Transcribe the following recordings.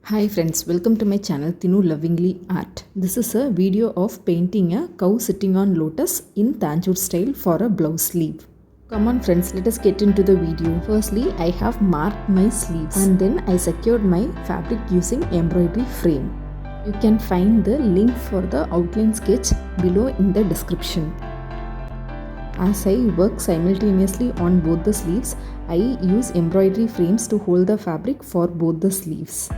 Hi friends, welcome to my channel Tinu Lovingly Art. This is a video of painting a cow sitting on lotus in Tanjore style for a blouse sleeve. Come on friends, let us get into the video. Firstly, I have marked my sleeves and then I secured my fabric using embroidery frame. You can find the link for the outline sketch below in the description. As I work simultaneously on both the sleeves, I use embroidery frames to hold the fabric for both the sleeves.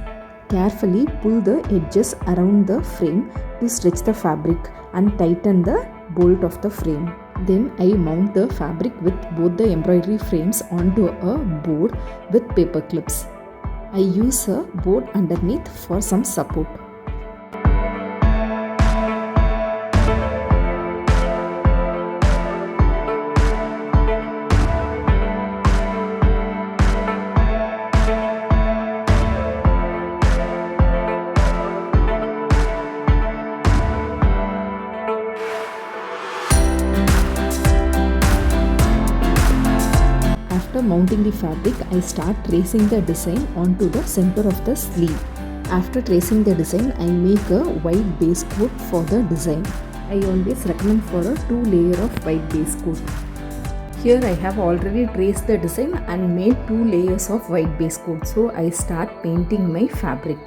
Carefully pull the edges around the frame to stretch the fabric and tighten the bolt of the frame. Then I mount the fabric with both the embroidery frames onto a board with paper clips. I use a board underneath for some support. After mounting the fabric, I start tracing the design onto the center of the sleeve. After tracing the design, I make a white base coat for the design. I always recommend for a 2-layer of white base coat. Here I have already traced the design and made 2 layers of white base coat. So I start painting my fabric.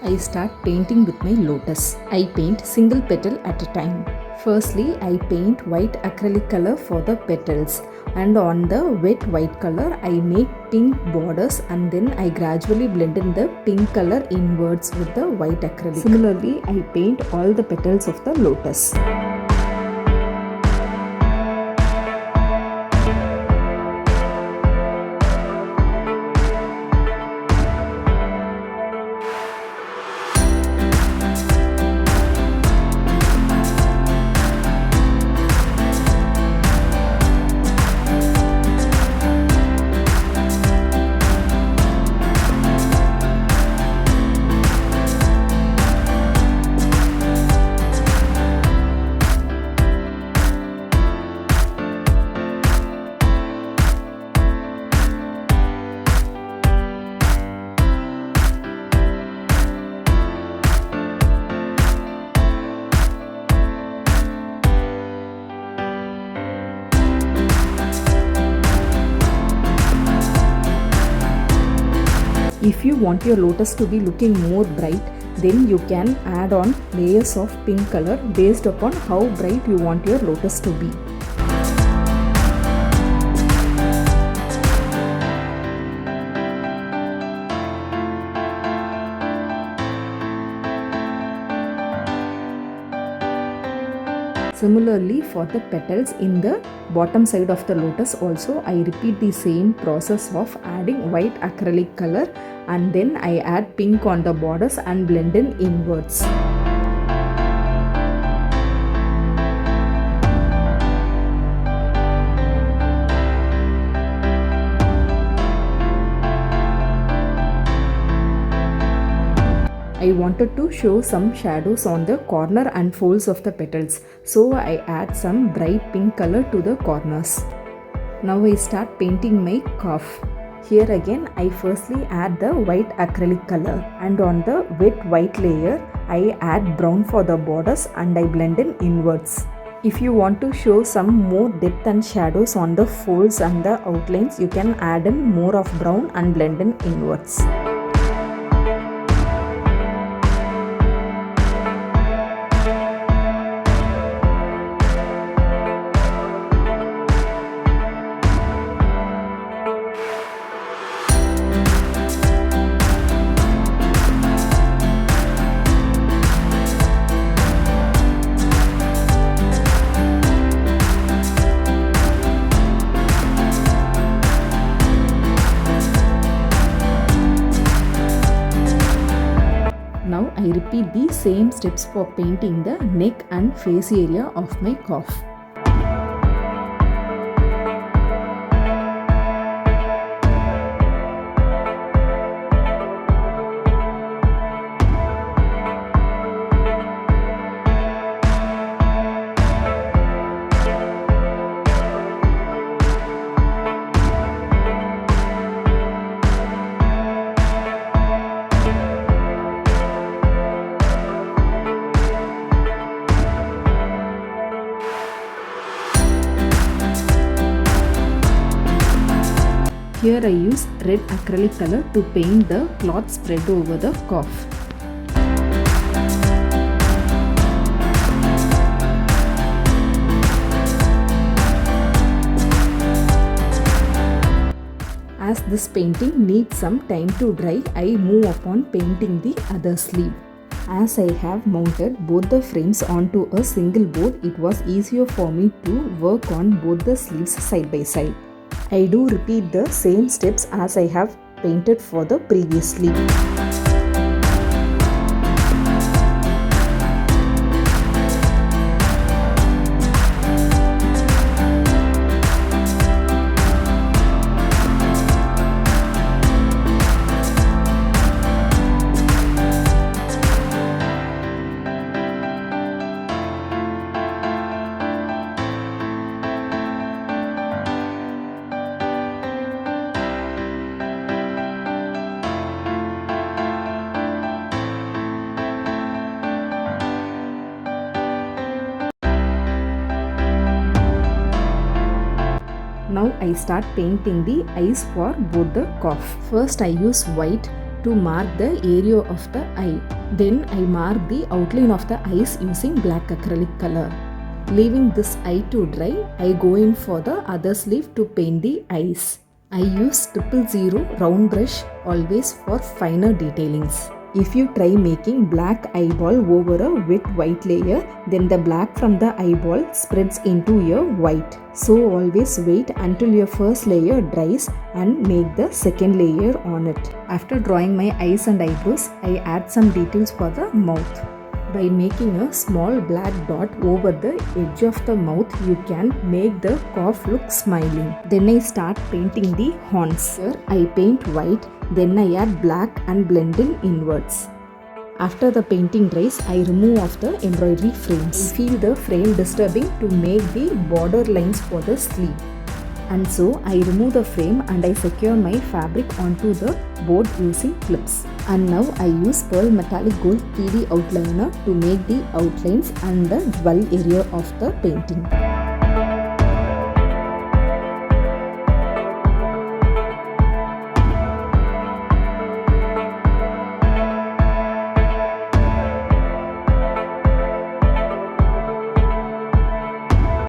I start painting with my lotus. I paint single petal at a time. Firstly, I paint white acrylic color for the petals, and on the wet white color I make pink borders, and then I gradually blend in the pink color inwards with the white acrylic. Similarly, I paint all the petals of the lotus. If you want your lotus to be looking more bright, then you can add on layers of pink color based upon how bright you want your lotus to be. Similarly, for the petals in the bottom side of the lotus also, I repeat the same process of adding white acrylic color, and then I add pink on the borders and blend in inwards. I wanted to show some shadows on the corner and folds of the petals, so I add some bright pink color to the corners. Now I start painting my calf. Here again I firstly add the white acrylic color, and on the wet white layer I add brown for the borders and I blend in inwards. If you want to show some more depth and shadows on the folds and the outlines, you can add in more of brown and blend in inwards. Now I repeat the same steps for painting the neck and face area of my calf. Here I use red acrylic color to paint the cloth spread over the cuff. As this painting needs some time to dry, I move upon painting the other sleeve. As I have mounted both the frames onto a single board, it was easier for me to work on both the sleeves side by side. I do repeat the same steps as I have painted for the previous sleeve. Now I start painting the eyes for both the cuff. First I use white to mark the area of the eye. Then I mark the outline of the eyes using black acrylic color. Leaving this eye to dry, I go in for the other sleeve to paint the eyes. I use 000 round brush always for finer detailings. If you try making black eyeball over a wet white layer, then the black from the eyeball spreads into your white. So always wait until your first layer dries and make the second layer on it. After drawing my eyes and eyebrows, I add some details for the mouth. By making a small black dot over the edge of the mouth, you can make the cough look smiling. Then I start painting the horns. Here I paint white, then I add black and blend in inwards. After the painting dries, I remove off the embroidery frames. I feel the frame disturbing to make the border lines for the sleeve. And so I remove the frame and I secure my fabric onto the board using clips. And now I use pearl metallic gold 3D outliner to make the outlines and the dwell area of the painting.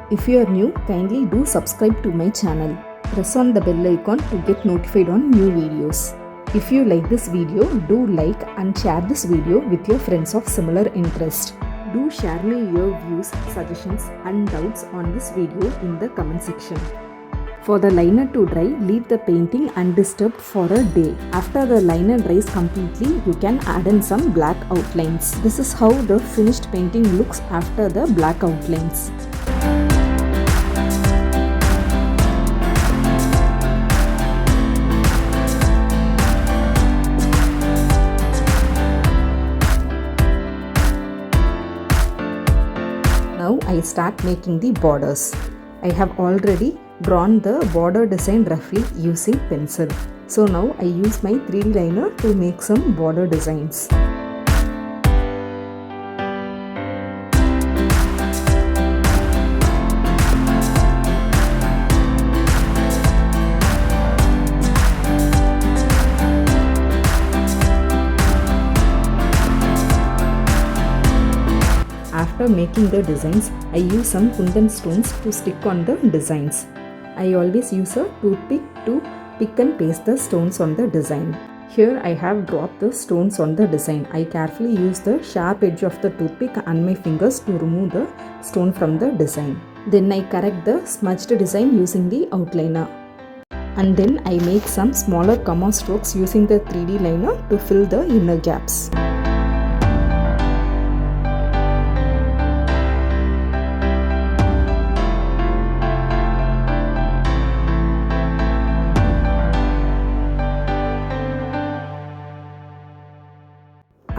If you are new, kindly do subscribe to my channel. Press on the bell icon to get notified on new videos. If you like this video, do like and share this video with your friends of similar interest. Do share me your views, suggestions and doubts on this video in the comment section. For the liner to dry, leave the painting undisturbed for a day. After the liner dries completely, you can add in some black outlines. This is how the finished painting looks after the black outlines. Now I start making the borders. I have already drawn the border design roughly using pencil. So now I use my 3D liner to make some border designs. After making the designs, I use some kundan stones to stick on the designs. I always use a toothpick to pick and paste the stones on the design. Here I have dropped the stones on the design. I carefully use the sharp edge of the toothpick and my fingers to remove the stone from the design. Then I correct the smudged design using the outliner. And then I make some smaller comma strokes using the 3D liner to fill the inner gaps.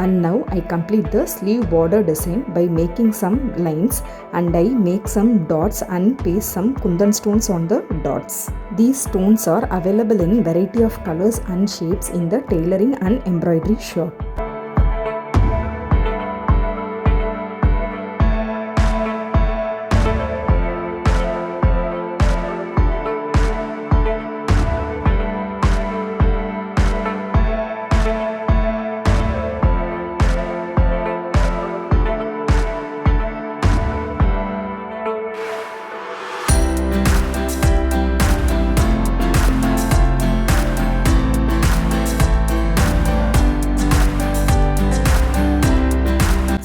And now I complete the sleeve border design by making some lines, and I make some dots and paste some kundan stones on the dots. These stones are available in variety of colors and shapes in the tailoring and embroidery shop.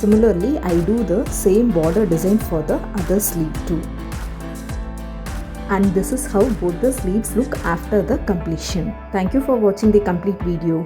Similarly, I do the same border design for the other sleeve too. And this is how both the sleeves look after the completion. Thank you for watching the complete video.